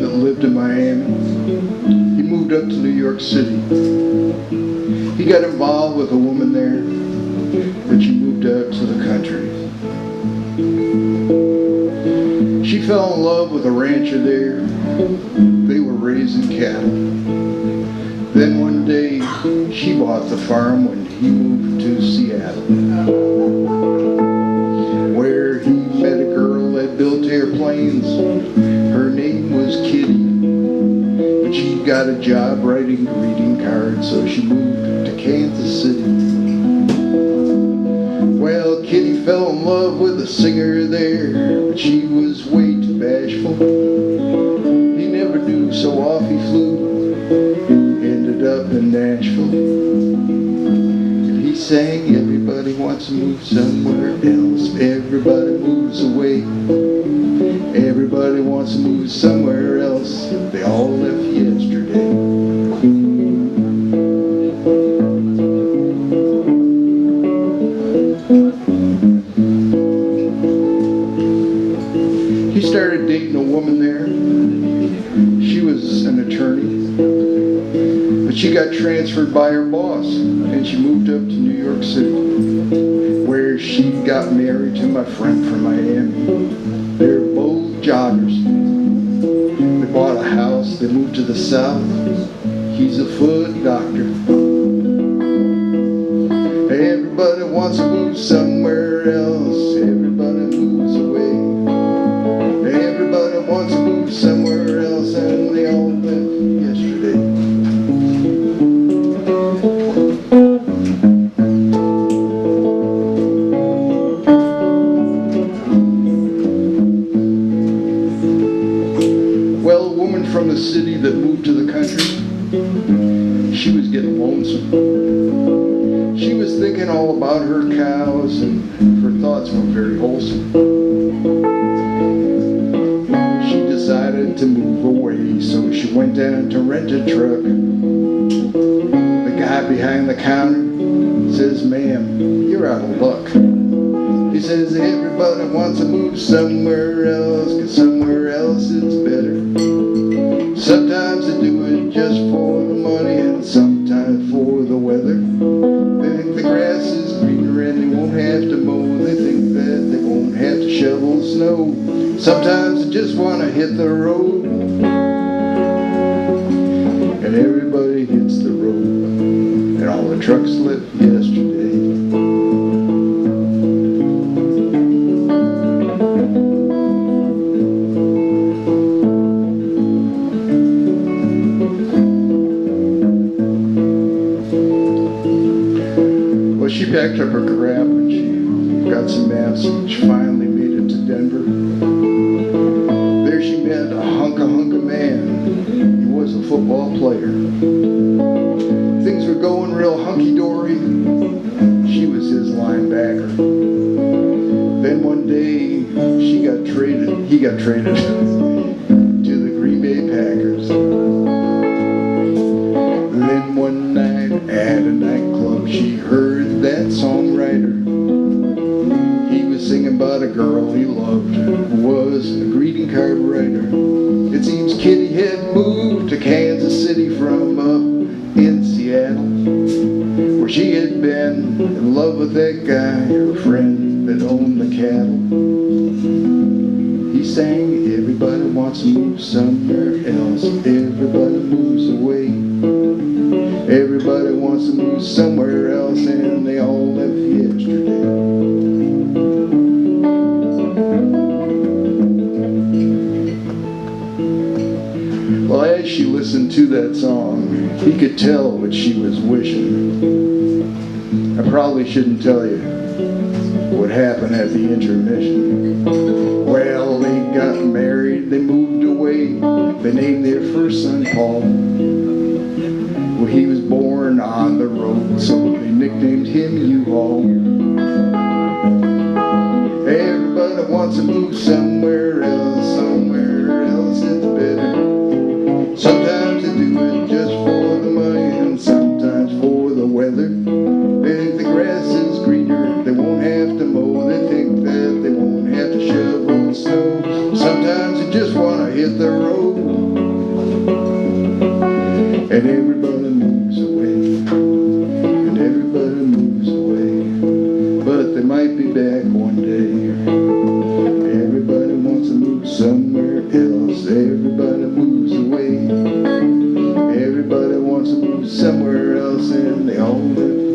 that lived in Miami. He moved up to New York City. He got involved with a woman there, but she moved out to the country. She fell in love with a rancher there. They were raising cattle. Then one day, she bought the farm when he moved to Seattle, where he met a girl that built airplanes. Her name was Kitty, but she got a job writing greeting cards, so she moved to Kansas City. Well, Kitty fell in love with a singer there, but she was way too bashful. He never knew, so off he flew, ended up in Nashville. And he sang, everybody wants to move somewhere else. Everybody moves away. Everybody wants to move somewhere else. They all left yesterday. He started dating a woman there. She was an attorney, but she got transferred by her boss, and she moved up to New York City, where she got married to my friend from Miami. They're both joggers. They bought a house. They moved to the south. He's a foot doctor. Everybody wants to move somewhere else. Everybody moves away. Everybody wants to move somewhere else, and they all left yesterday. Well, a woman from the city that moved to the country, she was getting lonesome. She was thinking all about her cows, and her thoughts weren't very wholesome. She decided to move away, so she went down to rent a truck. The guy behind the counter says, "Ma'am, you're out of luck." He says, "Everybody wants to move somewhere else, 'cause somewhere else it's better. Sometimes they do it just for the money, and sometimes for the weather. They think the grass is greener and they won't have to mow. They think that they won't have to shovel snow. Sometimes they just want to hit the road." And everybody hits the road, and all the trucks left yesterday. Well, she packed up her crap and she got some maps, and she finally made it to Denver. There she met a hunk of man. He was a football player. Things were going real hunky-dory. She was his linebacker. Then one day he got traded to the Green Bay Packers. Then one night at a nightclub, she heard that songwriter. He was singing about a girl he loved, who was a greeting card writer. It seems Kitty had moved to Kansas City from up in Seattle, where she had been in love with that guy, her friend that owned the cattle. He sang, everybody wants to move somewhere else. Everybody moves away. Everybody wants to move somewhere else, and they all left yesterday. Well, as she listened to that song, he could tell what she was wishing. I probably shouldn't tell you what happened at the intermission. Well, they got married, they moved away, they named their first son Paul. Well, he was born on the road, so they nicknamed him U-Haul. Everybody wants to move somewhere else it's better. Sometimes they do it just for the money, and sometimes for the weather. They think the grass is greener, they won't have to mow. They think that they won't have to shovel snow. Sometimes they just want to hit the road. moves away, but they might be back one day. Everybody wants to move somewhere else. Everybody moves away. Everybody wants to move somewhere else, and they all live